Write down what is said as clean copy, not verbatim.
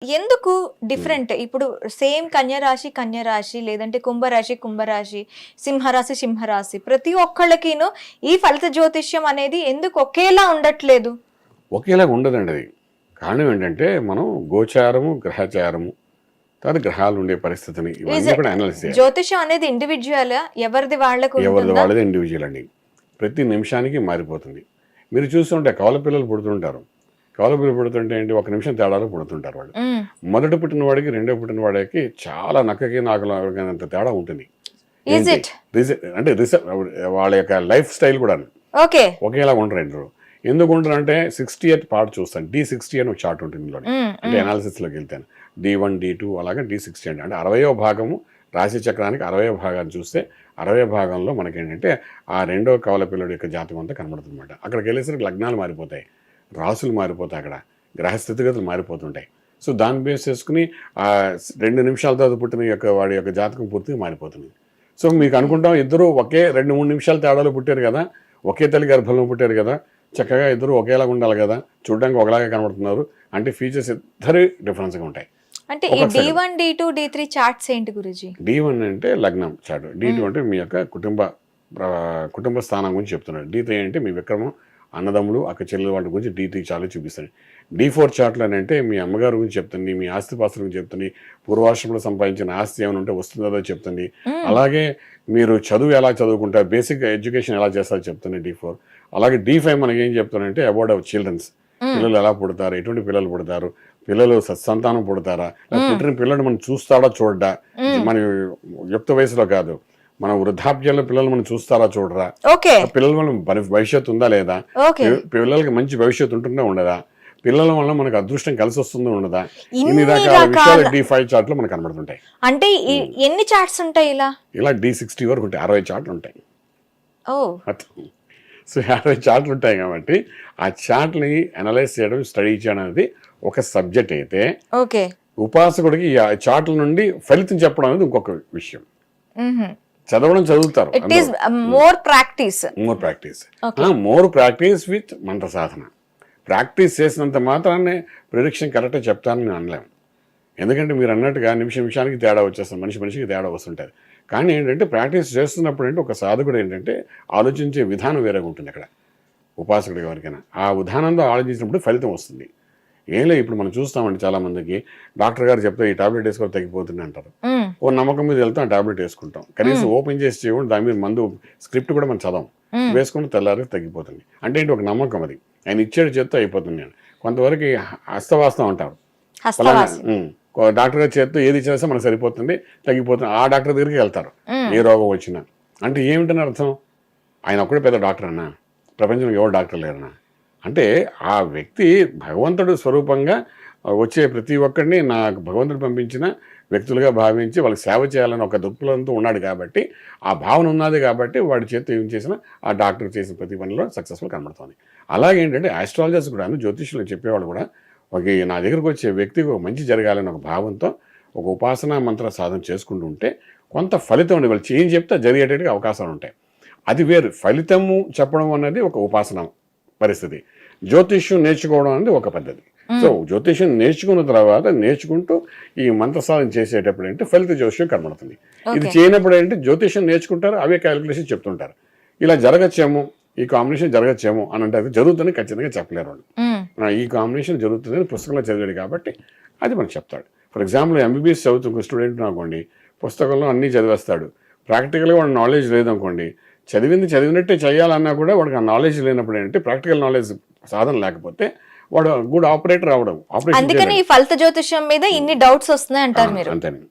ఎందుకు డిఫరెంట్? ఇప్పుడు సేమ్ కన్యరాశి లేదంటే కుంభరాశి, సింహరాశి ప్రతి ఒక్కళ్ళకిను ఈ ఫలిత జ్యోతిష్యం అనేది ఎందుకు ఒకేలా ఉండట్లేదు? ఒకేలాగా ఉండదండి అది. కారణం ఏంటంటే మనం గోచారము, గ్రహచారము, తర్వాత గ్రహాలు ఉండే పరిస్థితిని ఇవన్నీ కూడా అనాలిసిస్ చేయాలి. జ్యోతిష్యం అనేది ఇండివిడ్యువల్, ఎవరిది వాళ్ళదే ఇండివిజువల్ అండి. ప్రతి నిమిషానికి మారిపోతుంది. మీరు చూస్తుంటే కవల పిల్లలు పుడుతుంటారు. కవల పిల్లలు పుడుతుంటే ఏంటి, ఒక నిమిషం తేడాలో పుడుతుంటారు వాళ్ళు. మొదట పుట్టిన వాడికి రెండో పుట్టిన వాడికి చాలా నక్కకి నాకులంత తేడా ఉంటుంది. అంటే వాళ్ళ యొక్క లైఫ్ స్టైల్ కూడా ఒకేలా ఉండరు ఇద్దరు. ఎందుకు ఉంటారు అంటే 60th పార్ట్ చూస్తాను. D60 అని ఒక చార్ట్ ఉంటుంది ఇందులో. అంటే అనాలిసిస్లోకి వెళ్తాను. D1 D2 అలాగే D60 అంటే 60వ భాగము రాశి చక్రానికి 60వ భాగాన్ని చూస్తే 60వ భాగంలో మనకేంటంటే ఆ రెండో కవల పిల్లడి యొక్క జాతకం అంతా కనబడుతుంది అనమాట. అక్కడికి వెళ్ళేసరికి లగ్నాలు మారిపోతాయి, రాసులు మారిపోతాయి, అక్కడ గ్రహ స్థితిగతులు మారిపోతుంటాయి. సో దాన్ని బేస్ చేసుకుని ఆ 2 నిమిషాల తర్వాత పుట్టిన వాడి యొక్క జాతకం పూర్తిగా మారిపోతుంది. సో మీకు అనుకుంటాం ఇద్దరు ఒకే 2-3 నిమిషాల తేడాలో పుట్టారు కదా, ఒకే తల్లి గర్భంలో పుట్టారు కదా, చక్కగా ఇద్దరు ఒకేలాగా ఉండాలి కదా, చూడడానికి ఒకలాగా కనబడుతున్నారు అంటే ఫీచర్స్ ఇద్దరు డిఫరెన్స్గా ఉంటాయి. అంటే ఈ D1 D2 D3 చార్ట్స్ ఏంటి గురుజీ? D1 అంటే లగ్నం చార్ట్, D2 అంటే మీ యొక్క కుటుంబ స్థానం గురించి చెప్తున్నాడు, D3 అంటే మీ విక్రమం, అన్నదమ్ములు, అక్క చెల్లెల వాళ్ళ గురించి D3 చార్ట్లో చూపిస్తాడు. D4 చార్ట్లో అంటే మీ అమ్మగారి గురించి చెప్తుంది, మీ ఆస్తిపాస్తుల గురించి చెప్తుంది, పూర్వాశ్రమంలో సంపాదించిన ఆస్తి ఏమైనా ఉంటే వస్తుందో చెప్తుంది. అలాగే మీరు చదువు ఎలా చదువుకుంటారు, బేసిక్ ఎడ్యుకేషన్ ఎలా చేస్తారో చెప్తుంది D4. అలాగే D5 మనకి ఏం చెప్తానంటే అబౌట్ అవర్ చిల్డ్రన్స్, పిల్లలు ఎలా పుడతారు, ఎటువంటి పిల్లలు పుడతారు, పిల్లలు సత్సంతానం పుడతారా, పుట్టిన పిల్లలు మనం చూస్తాడా చూడడా, మన యుక్త వయసులో కాదు మన వృద్ధాప్యంలో పిల్లలు మనం చూస్తారా చూడరా, పిల్లల వల్ల భవిష్యత్తు ఉందా లేదా, పిల్లలకి మంచి భవిష్యత్తు ఉంటుందా ఉండదా, పిల్లల వల్ల మనకు అదృష్టం కలిసి వస్తుందో ఉండదా, ఇన్ని రకాల విషయాలు D5 చార్ట్ లో మనకు కనబడుతుంటాయి. అంటే ఎన్ని చార్ట్స్ ఉంటాయి? ఇలా D60 వరకు ఉంటాయి, 60 చార్ట్లు ఉంటాయి. సో 60 చార్ట్లు ఉంటాయి కాబట్టి ఆ చార్ట్ని అనలైజ్ చేయడం, స్టడీ చేయడం అనేది ఒక సబ్జెక్ట్ అయితే, ఉపాసకుడికి ఆ చార్ట్ల నుండి ఫలితం చెప్పడం అనేది ఇంకొక విషయం. చదవడం చదువుతారు, more practice with Mantra Sadhana. Practice చేసినంత మాత్రాన్ని ప్రిడిక్షన్ కరెక్ట్గా చెప్తానని అనలేము. ఎందుకంటే మీరు అన్నట్టుగా నిమిషానికి తేడా వచ్చేస్తుంది, మనిషికి తేడా వస్తుంటుంది. కానీ ఏంటంటే ప్రాక్టీస్ చేస్తున్నప్పుడు ఏంటి ఒక సాధకుడు ఏంటంటే ఆలోచించే విధానం వేరేగా ఉంటుంది. అక్కడ ఉపాసకుడికి ఎవరికైనా ఆ విధానంలో ఆలోచించినప్పుడు ఫలితం వస్తుంది. ఏం లేదు, ఇప్పుడు మనం చూస్తామండి చాలా మందికి డాక్టర్ గారు చెప్తే ఈ టాబ్లెట్ వేసుకొని తగ్గిపోతుంది అంటారు. ఓ నమ్మకం మీద వెళ్తాం, ఆ టాబ్లెట్ వేసుకుంటాం, కనీసం ఓపెన్ చేసి చేయకుండా దాని మీద మందు స్క్రిప్ట్ కూడా మనం చదవం, వేసుకుంటే తెల్లారి తగ్గిపోతుంది. అంటే ఏంటి ఒక నమ్మకం, అది ఆయన ఇచ్చేది చేత్తో అయిపోతుంది. కొంతవరకు హస్తవాస్తం అంటారు, డాక్టర్ గారు చేత్తో ఏది చేస్తే మనకు సరిపోతుంది, తగ్గిపోతుంది, ఆ డాక్టర్ దగ్గరికి వెళ్తారు ఏ రోగం వచ్చినా. అంటే ఏమిటని అర్థం, ఆయన ఒక్కడే పెద్ద డాక్టర్ అన్నా, ప్రపంచంలో ఎవరు డాక్టర్ లేరన్నా. అంటే ఆ వ్యక్తి భగవంతుడు స్వరూపంగా వచ్చే ప్రతి ఒక్కరిని నాకు భగవంతుడు పంపించిన వ్యక్తులుగా భావించి వాళ్ళకి సేవ చేయాలని ఒక దృక్పథంతో ఉన్నాడు కాబట్టి, ఆ భావన ఉన్నది కాబట్టి వాడి చేతితో ఏం చేసినా ఆ డాక్టర్ చేసిన ప్రతి పనిలో సక్సెస్ఫుల్ కనబడుతుంది. అలాగే ఏంటంటే ఆస్ట్రాలజర్స్ కూడా, జ్యోతిష్యులు చెప్పేవాళ్ళు కూడా, నా దగ్గరకు వచ్చే వ్యక్తికి ఒక మంచి జరగాలని ఒక భావంతో ఒక ఉపాసనా మంత్ర సాధన చేసుకుంటూ ఉంటే కొంత ఫలితం ఉండే, వాళ్ళు ఏం చెప్తే జరిగేటట్టుగా అవకాశాలు ఉంటాయి. అది వేరు. ఫలితము చెప్పడం అనేది ఒక ఉపాసన పరిస్థితి, జ్యోతిష్యం నేర్చుకోవడం అనేది ఒక పద్ధతి. సో జ్యోతిష్యం నేర్చుకున్న తర్వాత నేర్చుకుంటూ ఈ మంత్ర సాధన చేసేటప్పుడు అంటే ఫలిత జ్యోతిష్యం కనబడుతుంది. ఇది చేయనప్పుడు ఏంటంటే జ్యోతిష్యం నేర్చుకుంటారు, అవే క్యాలిక్యులేషన్ చెప్తుంటారు, ఇలా జరగచ్చేమో, ఈ కాంబినేషన్ జరగచ్చేమో అని అంటే అది జరుగుతుందని ఖచ్చితంగా చెప్పలేరు వాళ్ళు. ఈ కాంబినేషన్ జరుగుతుందని పుస్తకంలో చదివాడు కాబట్టి అది మనకు చెప్తాడు. ఫర్ ఎగ్జాంపుల్ MBBS చదువుతున్న స్టూడెంట్ అనుకోండి, పుస్తకంలో అన్నీ చదివేస్తాడు, ప్రాక్టికల్గా వాడు నాలెడ్జ్ లేదనుకోండి, చదివినట్టే చేయాలన్నా కూడా వాడికి ఆ నాలెడ్జ్ లేనప్పుడు ఏంటంటే ప్రాక్టికల్ నాలెడ్జ్ సాధన లేకపోతే వాడు గుడ్ ఆపరేటర్ అవడం. అందుకని ఈ ఫలిత జ్యోతిష్యం మీద ఇన్ని డౌట్స్ వస్తున్నాయి అంటారు మీరు. అంతేనండి.